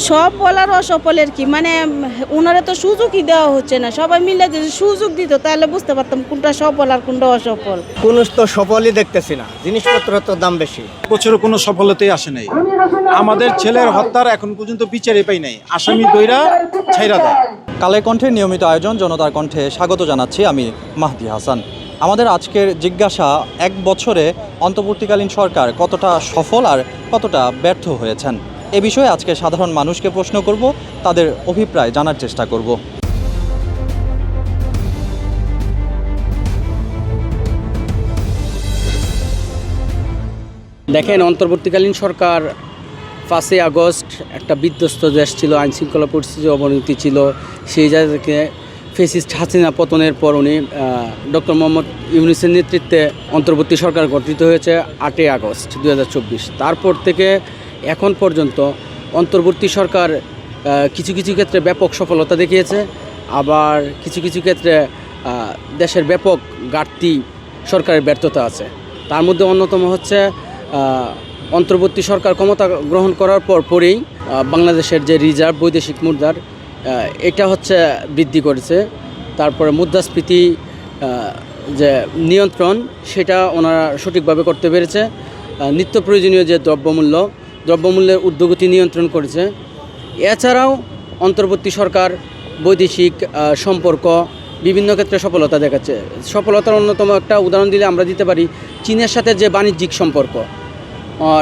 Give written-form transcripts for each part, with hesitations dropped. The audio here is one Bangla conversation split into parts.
সব বলার অসফলের কি মানে ওনারা তো সুযোগই দেওয়া হচ্ছে না। সবাই মিলে যদি সুযোগ দিত তাহলে বুঝতে পারতাম কোনটা সফল আর কোনটা অসফল। কোন তো সফলই দেখতেছি না, জিনিসপত্র তো দাম বেশি। বছরে কোনো সফলতাই আসে নাই। আমাদের ছেলের হত্যার এখন পর্যন্ত বিচারই পাই নাই, আসামি দইরা ছাইরা দেয়। কালের কণ্ঠের নিয়মিত আয়োজন জনতার কণ্ঠে স্বাগত জানাচ্ছি আমি মাহদি হাসান। আমাদের আজকের জিজ্ঞাসা, এক বছরে অন্তর্বর্তীকালীন সরকার কতটা সফল আর কতটা ব্যর্থ হয়েছেন এ বিষয়ে আজকে সাধারণ মানুষকে প্রশ্ন করব, তাদের অভিপ্রায় জানার চেষ্টা করব। দেখেন, অন্তর্বর্তীকালীন সরকার 5ই আগস্ট একটা বিধ্বস্ত দেশ ছিল, আইনশৃঙ্খলা পরিস্থিতির অবনতি ছিল। সেই জায়গা থেকে ফ্যাসিস্ট হাসিনা পতনের পর উনি ডক্টর মোহাম্মদ ইউনূসের নেতৃত্বে অন্তর্বর্তী সরকার গঠিত হয়েছে 8ই আগস্ট 2024। তারপর থেকে এখন পর্যন্ত অন্তর্বর্তী সরকার কিছু কিছু ক্ষেত্রে ব্যাপক সফলতা দেখিয়েছে, আবার কিছু কিছু ক্ষেত্রে দেশের ব্যাপক ঘাটতি, সরকারের ব্যর্থতা আছে। তার মধ্যে অন্যতম হচ্ছে অন্তর্বর্তী সরকার ক্ষমতা গ্রহণ করার পরেই বাংলাদেশের যে রিজার্ভ বৈদেশিক মুদ্রার এটা হচ্ছে বৃদ্ধি করেছে। তারপরে মুদ্রাস্ফীতি যে নিয়ন্ত্রণ সেটা ওনারা সঠিকভাবে করতে পেরেছে। নিত্য প্রয়োজনীয় যে দ্রব্যমূল্যের ঊর্ধ্বগতি নিয়ন্ত্রণ করেছে। এছাড়াও অন্তর্বর্তী সরকার বৈদেশিক সম্পর্ক বিভিন্ন ক্ষেত্রে সফলতা দেখাচ্ছে। সফলতার অন্যতম একটা উদাহরণ দিলে আমরা দিতে পারি চীনের সাথে যে বাণিজ্যিক সম্পর্ক।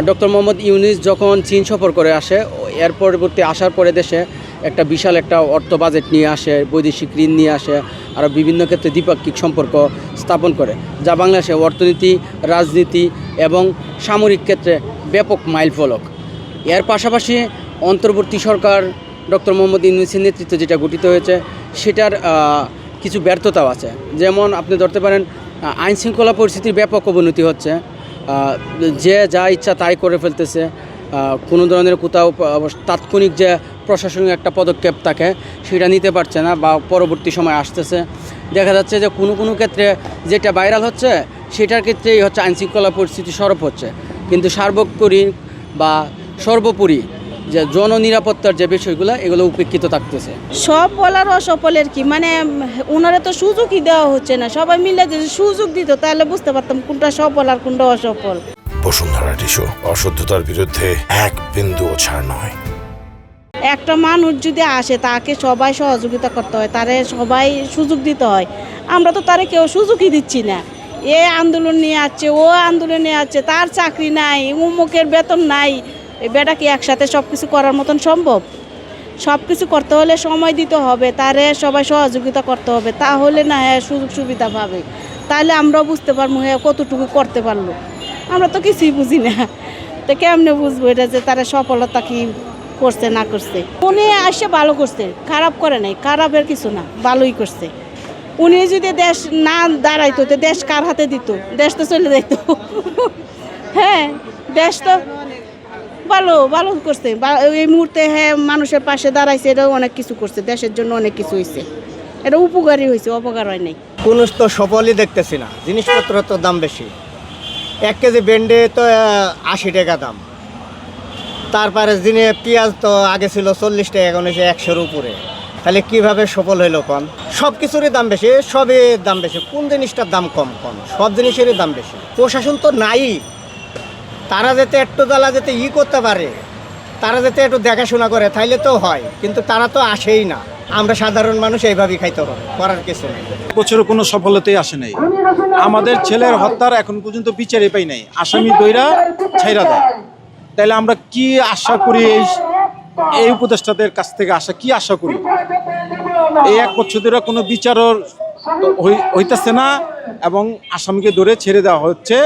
ডক্টর মোহাম্মদ ইউনূস যখন চীন সফর করে আসে, এর পরবর্তী আসার পরে দেশে একটা বিশাল একটা অর্থ বাজেট নিয়ে আসে, বৈদেশিক ঋণ নিয়ে আসে, আরও বিভিন্ন ক্ষেত্রে দ্বিপাক্ষিক সম্পর্ক স্থাপন করে, যা বাংলাদেশে অর্থনীতি, রাজনীতি এবং সামরিক ক্ষেত্রে ব্যাপক মাইলফলক। এর পাশাপাশি অন্তর্বর্তী সরকার ডক্টর মোহাম্মদ ইউনূসের নেতৃত্বে যেটা গঠিত হয়েছে সেটার কিছু ব্যর্থতাও আছে। যেমন আপনি ধরতে পারেন আইনশৃঙ্খলা পরিস্থিতির ব্যাপক অবনতি হচ্ছে, যে যা ইচ্ছা তাই করে ফেলতেছে। কোনো ধরনের কোথাও তাৎক্ষণিক যে প্রশাসনিক একটা পদক্ষেপ থাকে সেটা নিতে পারছে না, বা পরবর্তী সময় আসতেছে। দেখা যাচ্ছে যে কোনো ক্ষেত্রে যেটা ভাইরাল হচ্ছে সেটার ক্ষেত্রেই হচ্ছে আইনশৃঙ্খলা পরিস্থিতি সরব হচ্ছে, কিন্তু সার্বক্ষণিক বা সর্বোপরি যে জননিরাপত্তার যে বিষয়গুলো এগুলো উপেক্ষিত থাকতেছে। সব বলার অসফলের কি মানে ওনারা তো সুযোগই দেওয়া হচ্ছে না। সবাই মিলে যদি সুযোগ দিত তাহলে বুঝতে পারতাম কোনটা সফল আর কোনটা অসফল। বসুন্ধরা টিস্যু, অশুদ্ধতার বিরুদ্ধে এক বিন্দুও ছাড় নয়। একটা মানুষ যদি আসে তাকে সবাই সহযোগিতা করতে হয়, তারে সবাই সুযোগ দিতে হয়। আমরা তো তারে কেউ সুযোগই দিচ্ছি না। এ আন্দোলন নিয়ে আসছে, ও আন্দোলন নিয়ে আসছে, তার চাকরি নাই, উমুকের বেতন নাই। এই বেটা কি একসাথে সব কিছু করার মতন সম্ভব? সব কিছু করতে হলে সময় দিতে হবে, তারে সবাই সহযোগিতা করতে হবে, তাহলে না হ্যাঁ সুযোগ সুবিধা পাবে। তাহলে আমরাও বুঝতে পারবো হ্যাঁ কতটুকু করতে পারলো। আমরা তো কিছুই বুঝি না, তো কেমনে বুঝবো এটা যে তারা সফলতা কি করছে না করছে। উনি আসে ভালো করছে, খারাপ করে নাই, খারাপের কিছু না, ভালোই করছে। উনি যদি দেশ না দাঁড়াইতো তো দেশ কার হাতে দিত? দেশ তো চলে যাইতো। হ্যাঁ, দেশ তো ভালো করছে। এই মুহূর্তে হ্যাঁ মানুষের পাশে দাঁড়াইছে, এটাও অনেক কিছু করছে, দেশের জন্য অনেক কিছু হয়েছে। এটা উপকারী হয়েছে, অপকার হয় নাই। কোন তো সফলই দেখতেছি না, জিনিসপত্র তো দাম বেশি। 1 কেজি ভেন্ডি তো 80 টাকা দাম। তারপরে দিনে পেঁয়াজ তো আগে ছিল 40 টাকা, এখন হয়েছে 100-এর উপরে। তাহলে কিভাবে সফল হইলো কম? সব কিছুরই দাম বেশি, সবই দাম বেশি। কোন জিনিসটার দাম কম? সব জিনিসেরই দাম বেশি। প্রশাসন তো নাই, তারা যাতে একটু জ্বালা যাতে করতে পারে, তারা যাতে একটু দেখাশোনা করে তাইলে তো হয়, কিন্তু তারা তো আসেই না। আমরা সাধারণ মানুষ এইভাবেই খাইতে হবে, করার কিছু নেই। বছরে কোনো সফলতাই আসে নাই। আমাদের ছেলের হত্যার এখন পর্যন্ত বিচারই পাই নাই, আসামি দইরা ছাইরা দেয়। তাইলে আমরা কি আশা করি? এই উপদেষ্টাদের কাছ থেকে কি আশা করি? এই 1 বছর ধরে কোনো বিচারও হইতেছে না এবং আসামিকে ধরে ছেড়ে দেওয়া হচ্ছে।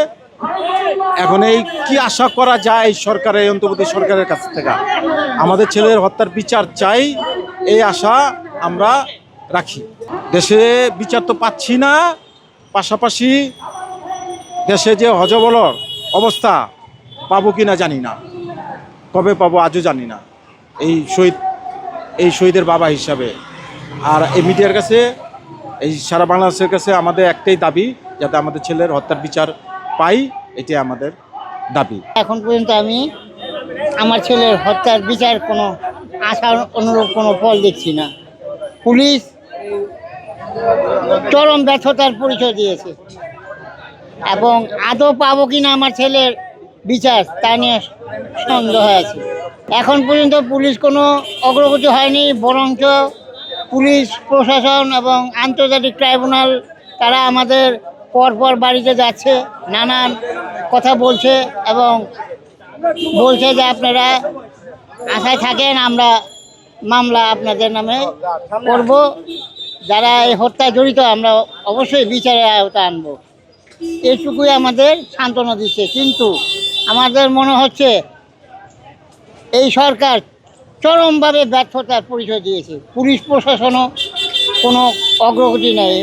এখন এই কি আশা করা যায় সরকারের, অন্তর্বর্তী সরকারের কাছ থেকে? আমাদের ছেলের হত্যার বিচার চাই, এই আশা আমরা রাখি। দেশে বিচার তো পাচ্ছি না, পাশাপাশি দেশে যে হযবরল অবস্থা পাবো কিনা জানি না, কবে পাবো আজও জানি না। এই শহীদের বাবা হিসাবে আর এই মিডিয়ার কাছে, এই সারা বাংলাদেশের কাছে আমাদের একটাই দাবি, যাতে আমাদের ছেলের হত্যার বিচার পাই, এটাই আমাদের দাবি। এখন পর্যন্ত আমি আমার ছেলের হত্যার বিচার কোনো আশার অনুরূপ কোনো ফল দেখছি না। পুলিশ চরম ব্যর্থতার পরিচয় দিয়েছে এবং আদৌ পাবো কিনা আমার ছেলের বিচার তা নিয়ে সন্দেহ আছে। এখন পর্যন্ত পুলিশ কোনো অগ্রগতি হয়নি, বরঞ্চ পুলিশ প্রশাসন এবং আন্তর্জাতিক ট্রাইব্যুনাল তারা আমাদের পরপর বাড়িতে যাচ্ছে, নানান কথা বলছে এবং বলছে যে আপনারা আশায় থাকেন, আমরা মামলা আপনাদের নামে করব, যারা এই হত্যায় জড়িত আমরা অবশ্যই বিচারের আওতায় আনব। এটুকুই আমাদের সান্ত্বনা দিচ্ছে। কিন্তু আমাদের মনে হচ্ছে এই সরকার চরমভাবে ব্যর্থতার পরিচয় দিয়েছে। পুলিশ প্রশাসনও কোনো অগ্রগতি নেই।